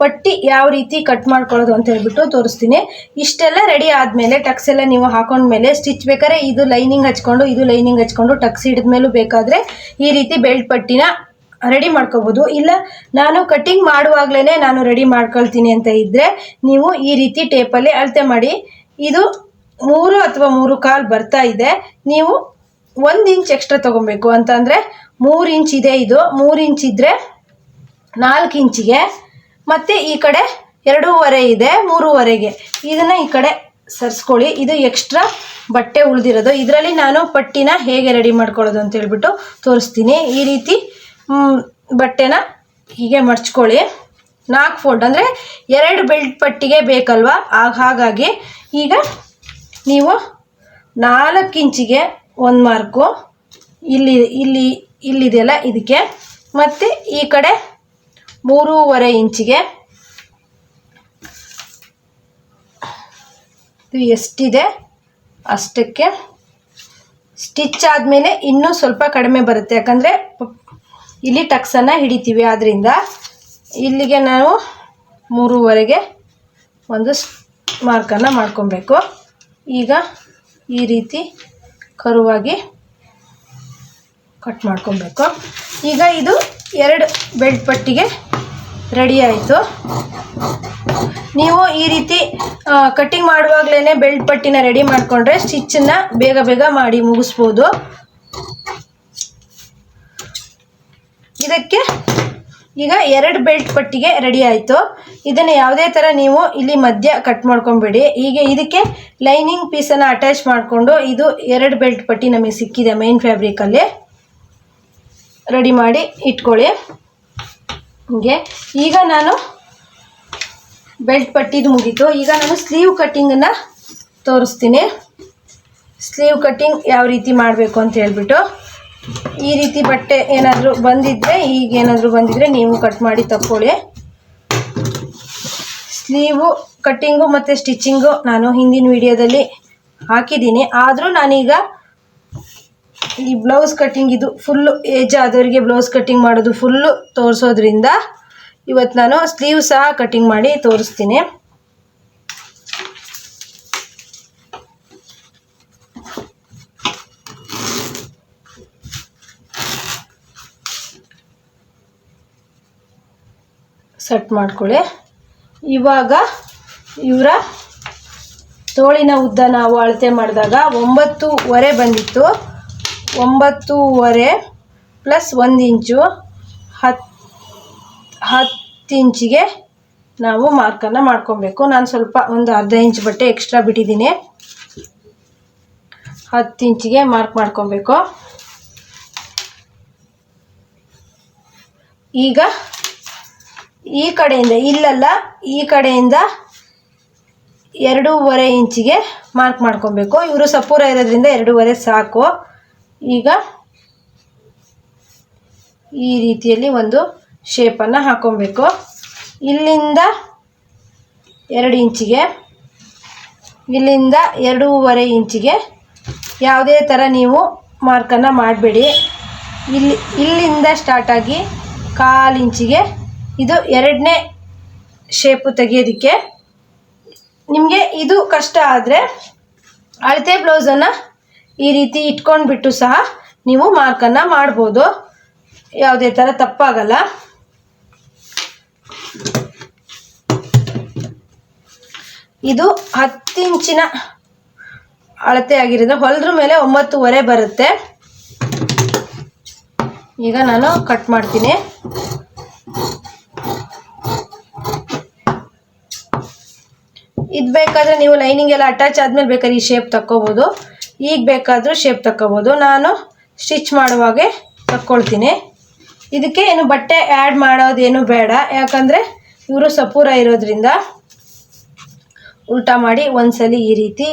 ಪಟ್ಟಿ ಯಾವ ರೀತಿ ಕಟ್ ಮಾಡ್ಕೊಳ್ಳೋದು ಅಂತ ಹೇಳ್ಬಿಟ್ಟು ತೋರಿಸ್ತೀನಿ. ಇಷ್ಟೆಲ್ಲ ರೆಡಿ ಆದಮೇಲೆ ಟಕ್ಸ್ ಎಲ್ಲ ನೀವು ಹಾಕೊಂಡ್ಮೇಲೆ ಸ್ಟಿಚ್ ಬೇಕಾದ್ರೆ ಇದು ಲೈನಿಂಗ್ ಹಚ್ಕೊಂಡು ಟಕ್ಸ್ ಹಿಡಿದ್ಮೇಲೂ ಬೇಕಾದರೆ ಈ ರೀತಿ ಬೆಲ್ಟ್ ಪಟ್ಟಿನ ರೆಡಿ ಮಾಡ್ಕೋಬೋದು. ಇಲ್ಲ ನಾನು ಕಟ್ಟಿಂಗ್ ಮಾಡುವಾಗಲೇ ನಾನು ರೆಡಿ ಮಾಡ್ಕೊಳ್ತೀನಿ ಅಂತ ಇದ್ದರೆ ನೀವು ಈ ರೀತಿ ಟೇಪಲ್ಲಿ ಅಳತೆ ಮಾಡಿ. ಇದು 3 ಅಥವಾ 3/4 ಬರ್ತಾ ಇದೆ. ನೀವು 1 ಇಂಚ್ ಎಕ್ಸ್ಟ್ರಾ ತೊಗೊಬೇಕು ಅಂತಂದರೆ 3 ಇಂಚ್ ಇದೆ. ಇದು 3 ಇಂಚ್ ಇದ್ದರೆ 4 ಇಂಚಿಗೆ, ಮತ್ತು ಈ ಕಡೆ 2.5 ಇದೆ 3.5ಗೆ ಇದನ್ನು ಈ ಕಡೆ ಸರಿಸ್ಕೊಳ್ಳಿ. ಇದು ಎಕ್ಸ್ಟ್ರಾ ಬಟ್ಟೆ ಉಳಿದಿರೋದು. ಇದರಲ್ಲಿ ನಾನು ಪಟ್ಟಿನ ಹೇಗೆ ರೆಡಿ ಮಾಡ್ಕೊಳ್ಳೋದು ಅಂತ ಹೇಳ್ಬಿಟ್ಟು ತೋರಿಸ್ತೀನಿ. ಈ ರೀತಿ ಬಟ್ಟೆನ ಹೀಗೆ ಮಡ್ಚ್ಕೊಳ್ಳಿ. 4 ಫೋಲ್ಡ್ ಅಂದರೆ 2 ಬೆಲ್ಟ್ ಪಟ್ಟಿಗೆ ಬೇಕಲ್ವಾ, ಹಾಗಾಗಿ ಈಗ ನೀವು 4 ಇಂಚಿಗೆ 1 ಮಾರ್ಕು ಇಲ್ಲಿದೆಯಲ್ಲ ಇದಕ್ಕೆ, ಮತ್ತು ಈ ಕಡೆ 3.5 ಇಂಚಿಗೆ ಇದು ಎಷ್ಟಿದೆ ಅಷ್ಟಕ್ಕೆ ಸ್ಟಿಚ್ ಆದಮೇಲೆ ಇನ್ನೂ ಸ್ವಲ್ಪ ಕಡಿಮೆ ಬರುತ್ತೆ. ಯಾಕಂದರೆ ಇಲ್ಲಿ ಟಕ್ಸನ್ನು ಹಿಡಿತೀವಿ, ಆದ್ದರಿಂದ ಇಲ್ಲಿಗೆ ನಾವು 3.5ಗೆ ಒಂದು ಮಾರ್ಕನ್ನು ಮಾಡ್ಕೊಬೇಕು. ಈಗ ಈ ರೀತಿ ಕರುವಾಗಿ ಕಟ್ ಮಾಡ್ಕೊಬೇಕು. ಈಗ ಇದು 2 ಬೆಲ್ಟ್ ಪಟ್ಟಿಗೆ ರೆಡಿ ಆಯಿತು. ನೀವು ಈ ರೀತಿ ಕಟ್ಟಿಂಗ್ ಮಾಡುವಾಗಲೇ ಬೆಲ್ಟ್ ಪಟ್ಟಿನ ರೆಡಿ ಮಾಡಿಕೊಂಡ್ರೆ ಸ್ಟಿಚ್ಚನ್ನು ಬೇಗ ಮಾಡಿ ಮುಗಿಸ್ಬೋದು. ಇದಕ್ಕೆ ಈಗ 2 ಬೆಲ್ಟ್ ಪಟ್ಟಿಗೆ ರೆಡಿ ಆಯಿತು. ಇದನ್ನು ಯಾವುದೇ ಥರ ನೀವು ಇಲ್ಲಿ ಮಧ್ಯ ಕಟ್ ಮಾಡ್ಕೊಬೇಡಿ. ಹೀಗೆ ಇದಕ್ಕೆ ಲೈನಿಂಗ್ ಪೀಸನ್ನು ಅಟ್ಯಾಚ್ ಮಾಡಿಕೊಂಡು ಇದು 2 ಬೆಲ್ಟ್ ಪಟ್ಟಿ ನಮಗೆ ಸಿಕ್ಕಿದೆ ಮೈನ್ ಫ್ಯಾಬ್ರಿಕಲ್ಲಿ, ರೆಡಿ ಮಾಡಿ ಇಟ್ಕೊಳ್ಳಿ. ಹೀಗೆ ಈಗ ನಾನು ಬೆಲ್ಟ್ ಪಟ್ಟಿದು ಮುಗೀತು. ಈಗ ನಾನು ಸ್ಲೀವ್ ಕಟ್ಟಿಂಗನ್ನು ತೋರಿಸ್ತೀನಿ. ಸ್ಲೀವ್ ಕಟ್ಟಿಂಗ್ ಯಾವ ರೀತಿ ಮಾಡಬೇಕು ಅಂತ ಹೇಳ್ಬಿಟ್ಟು, ಈ ರೀತಿ ಬಟ್ಟೆ ಏನಾದರೂ ಬಂದಿದ್ದರೆ ನೀವು ಕಟ್ ಮಾಡಿ ತಕ್ಕೊಳ್ಳಿ. ಸ್ಲೀವು ಕಟ್ಟಿಂಗು ಮತ್ತು ಸ್ಟಿಚಿಂಗು ನಾನು ಹಿಂದಿನ ವಿಡಿಯೋದಲ್ಲಿ ಹಾಕಿದ್ದೀನಿ. ಆದರೂ ನಾನೀಗ ಈ ಬ್ಲೌಸ್ ಕಟ್ಟಿಂಗ್ ಇದು ಫುಲ್ಲು ಏಜ್ ಆದವರಿಗೆ ಬ್ಲೌಸ್ ಕಟ್ಟಿಂಗ್ ಮಾಡೋದು ಫುಲ್ಲು ತೋರಿಸೋದ್ರಿಂದ ಇವತ್ತು ನಾನು ಸ್ಲೀವ್ ಸಹ ಕಟ್ಟಿಂಗ್ ಮಾಡಿ ತೋರಿಸ್ತೀನಿ. ಸೆಟ್ ಮಾಡ್ಕೊಳ್ಳಿ. ಇವಾಗ ಇವರ ತೋಳಿನ ಉದ್ದ ನಾವು ಅಳತೆ ಮಾಡಿದಾಗ 9.5 ಬಂದಿತ್ತು. 9.5 ಪ್ಲಸ್ 1 ಇಂಚು 10 ಇಂಚಿಗೆ ನಾವು ಮಾರ್ಕನ್ನು ಮಾಡ್ಕೊಬೇಕು. ನಾನು ಸ್ವಲ್ಪ ಒಂದು ಅರ್ಧ ಇಂಚ್ ಬಟ್ಟೆ ಎಕ್ಸ್ಟ್ರಾ ಬಿಟ್ಟಿದ್ದೀನಿ. 10 ಇಂಚಿಗೆ ಮಾರ್ಕ್ ಮಾಡ್ಕೊಬೇಕು. ಈಗ ಈ ಕಡೆಯಿಂದ ಇಲ್ಲಲ್ಲ, ಈ ಕಡೆಯಿಂದ 2.5 ಇಂಚಿಗೆ ಮಾರ್ಕ್ ಮಾಡ್ಕೊಬೇಕು. ಇವರು ಸಪೂರ ಇರೋದ್ರಿಂದ 2.5 ಸಾಕು. ಈಗ ಈ ರೀತಿಯಲ್ಲಿ ಒಂದು ಶೇಪನ್ನು ಹಾಕೊಬೇಕು. ಇಲ್ಲಿಂದ 2 ಇಂಚಿಗೆ, ಇಲ್ಲಿಂದ 2.5 ಇಂಚಿಗೆ ಯಾವುದೇ ಥರ ನೀವು ಮಾರ್ಕನ್ನು ಮಾಡಬೇಡಿ. ಇಲ್ಲಿಂದ ಸ್ಟಾರ್ಟಾಗಿ 1/4 ಇಂಚಿಗೆ ಇದು 2ನೇ ಶೇಪು ತೆಗೆಯೋದಕ್ಕೆ. ನಿಮಗೆ ಇದು ಕಷ್ಟ ಆದರೆ ಅಳತೆ ಬ್ಲೌಸನ್ನು ಈ ರೀತಿ ಇಟ್ಕೊಂಡ್ಬಿಟ್ಟು ಸಹ ನೀವು ಮಾರ್ಕನ್ನು ಮಾಡ್ಬೋದು, ಯಾವುದೇ ಥರ ತಪ್ಪಾಗಲ್ಲ. ಇದು 10 ಇಂಚಿನ ಅಳತೆ ಆಗಿರೋದು, ಹೊಲದ್ರ ಮೇಲೆ 9.5 ಬರುತ್ತೆ. ಈಗ ನಾನು ಕಟ್ ಮಾಡ್ತೀನಿ. ಇದು ಬೇಕಾದರೆ ನೀವು ಲೈನಿಂಗ್ ಎಲ್ಲ ಅಟ್ಯಾಚ್ ಆದಮೇಲೆ ಬೇಕಾದ್ರೆ ಈ ಶೇಪ್ ತಕ್ಕೋಬೋದು, ಈಗ ಬೇಕಾದರೂ ಶೇಪ್ ತಕ್ಕೋಬೋದು. ನಾನು ಸ್ಟಿಚ್ ಮಾಡುವಾಗೆ ತಕ್ಕೊಳ್ತೀನಿ. ಇದಕ್ಕೆ ಏನು ಬಟ್ಟೆ ಆ್ಯಡ್ ಮಾಡೋದೇನು ಬೇಡ, ಯಾಕಂದರೆ ಇವರು ಸಪೂರ ಇರೋದ್ರಿಂದ ಉಲ್ಟಾ ಮಾಡಿ ಒಂದ್ಸಲಿ ಈ ರೀತಿ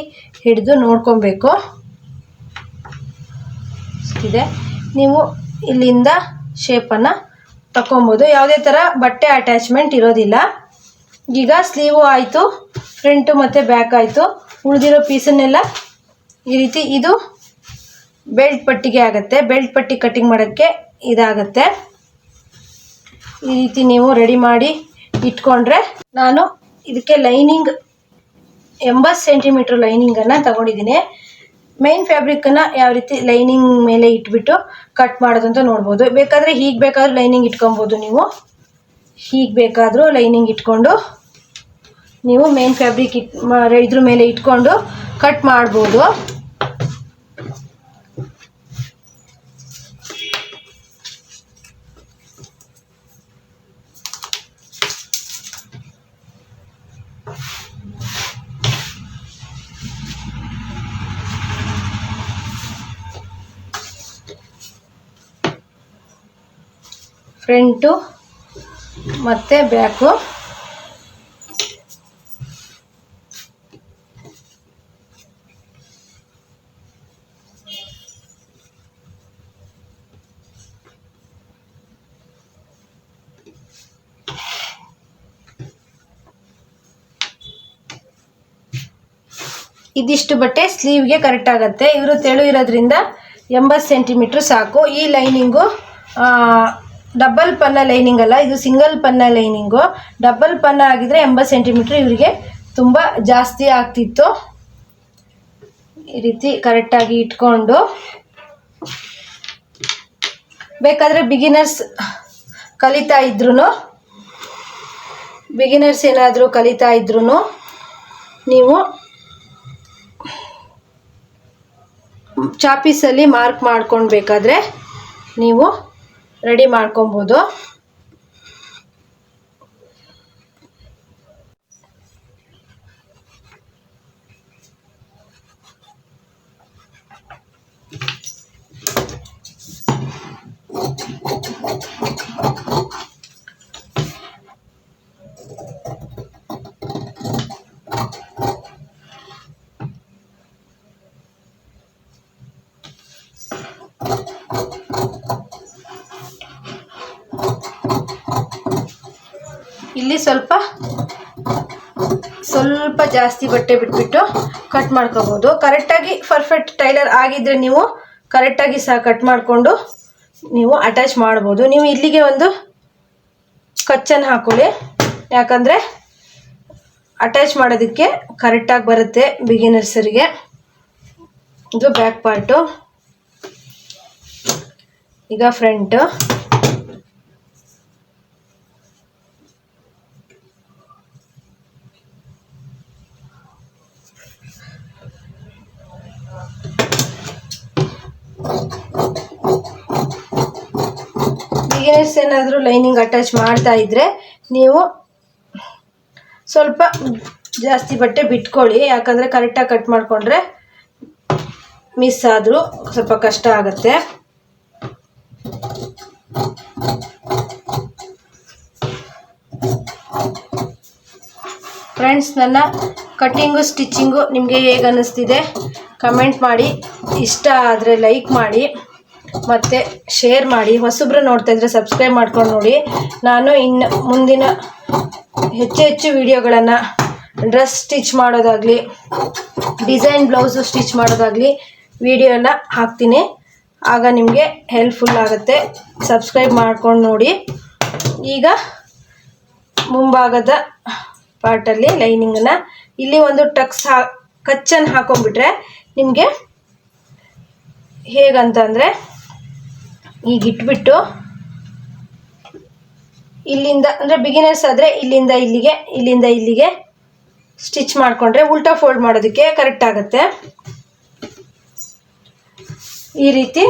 ಹಿಡಿದು ನೋಡ್ಕೊಬೇಕು. ಇದೆ ನೀವು ಇಲ್ಲಿಂದ ಶೇಪನ್ನು ತಗೊಬೋದು. ಯಾವುದೇ ಥರ ಬಟ್ಟೆ ಅಟ್ಯಾಚ್ಮೆಂಟ್ ಇರೋದಿಲ್ಲ. ಈಗ ಸ್ಲೀವು ಆಯಿತು, ಫ್ರಂಟು ಮತ್ತು ಬ್ಯಾಕ್ ಆಯಿತು. ಉಳಿದಿರೋ ಪೀಸನ್ನೆಲ್ಲ ಈ ರೀತಿ ಇದು ಬೆಲ್ಟ್ ಪಟ್ಟಿಗೆ ಆಗುತ್ತೆ. ಬೆಲ್ಟ್ ಪಟ್ಟಿ ಕಟ್ಟಿಂಗ್ ಮಾಡೋಕ್ಕೆ ಇದಾಗುತ್ತೆ. ಈ ರೀತಿ ನೀವು ರೆಡಿ ಮಾಡಿ ಇಟ್ಕೊಂಡ್ರೆ, ನಾನು ಇದಕ್ಕೆ ಲೈನಿಂಗ್ 80 ಸೆಂಟಿಮೀಟ್ರ್ ಲೈನಿಂಗನ್ನು ತಗೊಂಡಿದ್ದೀನಿ. ಮೇನ್ ಫ್ಯಾಬ್ರಿಕ್ಕನ್ನು ಯಾವ ರೀತಿ ಲೈನಿಂಗ್ ಮೇಲೆ ಇಟ್ಬಿಟ್ಟು ಕಟ್ ಮಾಡೋದು ಅಂತ ನೋಡ್ಬೋದು. ಬೇಕಾದರೆ ಹೀಗೆ ಬೇಕಾದರೂ ಲೈನಿಂಗ್ ಇಟ್ಕೊಬೋದು. ನೀವು ಹೀಗೆ ಬೇಕಾದರೂ ಲೈನಿಂಗ್ ಇಟ್ಕೊಂಡು ನೀವು ಮೇನ್ ಫ್ಯಾಬ್ರಿಕ್ ಇದ್ರ ಮೇಲೆ ಇಟ್ಕೊಂಡು ಕಟ್ ಮಾಡ್ಬೋದು. ಫ್ರಂಟು ಮತ್ತು ಬ್ಯಾಕು ಇದಿಷ್ಟು ಬಟ್ಟೆ ಸ್ಲೀವ್ಗೆ ಕರೆಕ್ಟ್ ಆಗುತ್ತೆ. ಇವರು ತೆಳು ಇರೋದ್ರಿಂದ 80 ಸೆಂಟಿಮೀಟ್ರ್ ಸಾಕು. ಈ ಲೈನಿಂಗು ಡಬಲ್ ಪನ್ನ ಲೈನಿಂಗ್ ಅಲ್ಲ, ಇದು ಸಿಂಗಲ್ ಪನ್ನ ಲೈನಿಂಗು. ಡಬಲ್ ಪನ್ನ ಆಗಿದ್ರೆ 80 ಸೆಂಟಿಮೀಟ್ರ್ ಇವರಿಗೆ ತುಂಬ ಜಾಸ್ತಿ ಆಗ್ತಿತ್ತು. ಈ ರೀತಿ ಕರೆಕ್ಟಾಗಿ ಇಟ್ಕೊಂಡು, ಬೇಕಾದರೆ ಬಿಗಿನರ್ಸ್ ಏನಾದರೂ ಕಲಿತಾ ಇದ್ರೂ ನೀವು ಚಾಪೀಸಲ್ಲಿ ಮಾರ್ಕ್ ಮಾಡ್ಕೊಂಡು ಬೇಕಾದರೆ ನೀವು ರೆಡಿ ಮಾಡ್ಕೊಬೋದು. ಇಲ್ಲಿ ಸ್ವಲ್ಪ ಜಾಸ್ತಿ ಬಟ್ಟೆ ಬಿಟ್ಬಿಟ್ಟು ಕಟ್ ಮಾಡ್ಕೋಬೋದು. ಕರೆಕ್ಟಾಗಿ ಪರ್ಫೆಕ್ಟ್ ಟೈಲರ್ ಆಗಿದ್ದರೆ ನೀವು ಕರೆಕ್ಟಾಗಿ ಸಹ ಕಟ್ ಮಾಡಿಕೊಂಡು ನೀವು ಅಟ್ಯಾಚ್ ಮಾಡ್ಬೋದು. ನೀವು ಇಲ್ಲಿಗೆ ಒಂದು ಕಚ್ಚನ್ನು ಹಾಕೊಳ್ಳಿ, ಯಾಕಂದರೆ ಅಟ್ಯಾಚ್ ಮಾಡೋದಕ್ಕೆ ಕರೆಕ್ಟಾಗಿ ಬರುತ್ತೆ ಬಿಗಿನರ್ಸರಿಗೆ. ಇದು ಬ್ಯಾಕ್ ಪಾರ್ಟು. ಈಗ ಫ್ರಂಟು. ಬಿಗಿನರ್ಸ್ ಏನಾದರೂ ಲೈನಿಂಗ್ ಅಟ್ಯಾಚ್ ಮಾಡ್ತಾ ಇದ್ದರೆ ನೀವು ಸ್ವಲ್ಪ ಜಾಸ್ತಿ ಬಟ್ಟೆ ಬಿಟ್ಕೊಳ್ಳಿ, ಯಾಕಂದರೆ ಕರೆಕ್ಟಾಗಿ ಕಟ್ ಮಾಡಿಕೊಂಡ್ರೆ ಮಿಸ್ ಆದರೂ ಸ್ವಲ್ಪ ಕಷ್ಟ ಆಗುತ್ತೆ. ಫ್ರೆಂಡ್ಸ್, ನನ್ನ ಕಟ್ಟಿಂಗು ಸ್ಟಿಚ್ಚಿಂಗು ನಿಮಗೆ ಹೇಗೆ ಅನ್ನಿಸ್ತಿದೆ ಕಮೆಂಟ್ ಮಾಡಿ. ಇಷ್ಟ ಆದರೆ ಲೈಕ್ ಮಾಡಿ ಮತ್ತು ಶೇರ್ ಮಾಡಿ. ಹೊಸಬ್ರು ನೋಡ್ತಾ ಇದ್ದರೆ ಸಬ್ಸ್ಕ್ರೈಬ್ ಮಾಡ್ಕೊಂಡು ನೋಡಿ. ನಾನು ಇನ್ನು ಮುಂದಿನ ಹೆಚ್ಚು ವಿಡಿಯೋಗಳನ್ನು ಡ್ರೆಸ್ ಸ್ಟಿಚ್ ಮಾಡೋದಾಗಲಿ, ಡಿಸೈನ್ ಬ್ಲೌಸು ಸ್ಟಿಚ್ ಮಾಡೋದಾಗಲಿ ವಿಡಿಯೋನ ಹಾಕ್ತೀನಿ. ಆಗ ನಿಮಗೆ ಹೆಲ್ಪ್ಫುಲ್ ಆಗುತ್ತೆ. ಸಬ್ಸ್ಕ್ರೈಬ್ ಮಾಡ್ಕೊಂಡು ನೋಡಿ. ಈಗ ಮುಂಭಾಗದ ಪಾರ್ಟಲ್ಲಿ ಲೈನಿಂಗನ್ನು ಇಲ್ಲಿ ಒಂದು ಕಚ್ಚನ್ನು ಹಾಕೊಂಡ್ಬಿಟ್ರೆ ನಿಮಗೆ ಹೇಗಂತಂದರೆ, ಈಗ ಇಟ್ಬಿಟ್ಟು ಇಲ್ಲಿಂದ, ಅಂದರೆ ಬಿಗಿನರ್ಸ್ ಆದರೆ ಇಲ್ಲಿಂದ ಇಲ್ಲಿಗೆ ಸ್ಟಿಚ್ ಮಾಡಿಕೊಂಡ್ರೆ ಉಲ್ಟಾ ಫೋಲ್ಡ್ ಮಾಡೋದಕ್ಕೆ ಕರೆಕ್ಟ್ ಆಗುತ್ತೆ. ಈ ರೀತಿ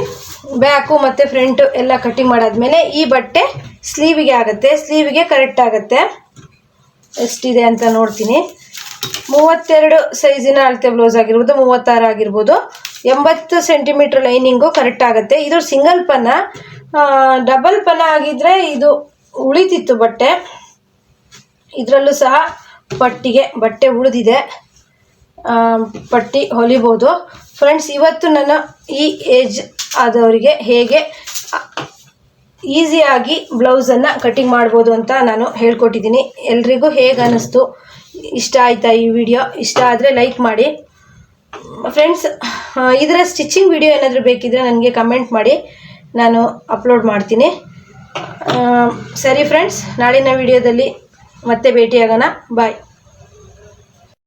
ಬ್ಯಾಕು ಮತ್ತು ಫ್ರಂಟು ಎಲ್ಲ ಕಟ್ಟಿಂಗ್ ಮಾಡಾದ್ಮೇಲೆ ಈ ಬಟ್ಟೆ ಸ್ಲೀವಿಗೆ ಆಗುತ್ತೆ. ಸ್ಲೀವಿಗೆ ಕರೆಕ್ಟ್ ಆಗುತ್ತೆ. ಎಷ್ಟಿದೆ ಅಂತ ನೋಡ್ತೀನಿ. 32 ಸೈಜಿನ ಅಳತೆ ಬ್ಲೌಸ್ ಆಗಿರ್ಬೋದು, 36 ಆಗಿರ್ಬೋದು. 80 ಸೆಂಟಿಮೀಟ್ರ್ ಲೈನಿಂಗು ಕರೆಕ್ಟ್ ಆಗುತ್ತೆ. ಇದು ಸಿಂಗಲ್ ಪನ್ನ. ಡಬಲ್ ಪನ್ನ ಆಗಿದ್ದರೆ ಇದು ಉಳಿತಿತ್ತು ಬಟ್ಟೆ. ಇದರಲ್ಲೂ ಸಹ ಬಟ್ಟೆ ಉಳಿದಿದೆ, ಪಟ್ಟಿ ಹೊಲಿಬೋದು. ಫ್ರೆಂಡ್ಸ್, ಇವತ್ತು ನಾನು ಈ ಏಜ್ ಆದವರಿಗೆ ಹೇಗೆ ಈಸಿಯಾಗಿ ಬ್ಲೌಸನ್ನು ಕಟಿಂಗ್ ಮಾಡ್ಬೋದು ಅಂತ ನಾನು ಹೇಳ್ಕೊಟ್ಟಿದ್ದೀನಿ. ಎಲ್ರಿಗೂ ಹೇಗೆ ಅನ್ನಿಸ್ತು, ಇಷ್ಟ ಆಯಿತಾ ಈ ವಿಡಿಯೋ? ಇಷ್ಟ ಆದರೆ ಲೈಕ್ ಮಾಡಿ ಫ್ರೆಂಡ್ಸ್. ಇದರ ಸ್ಟಿಚಿಂಗ್ ವಿಡಿಯೋ ಏನಾದರೂ ಬೇಕಿದ್ದರೆ ನನಗೆ ಕಮೆಂಟ್ ಮಾಡಿ, ನಾನು ಅಪ್ಲೋಡ್ ಮಾಡ್ತೀನಿ. ಸರಿ ಫ್ರೆಂಡ್ಸ್, ನಾಳಿನ ವಿಡಿಯೋದಲ್ಲಿ ಮತ್ತೆ ಭೇಟಿಯಾಗೋಣ. ಬಾಯ್.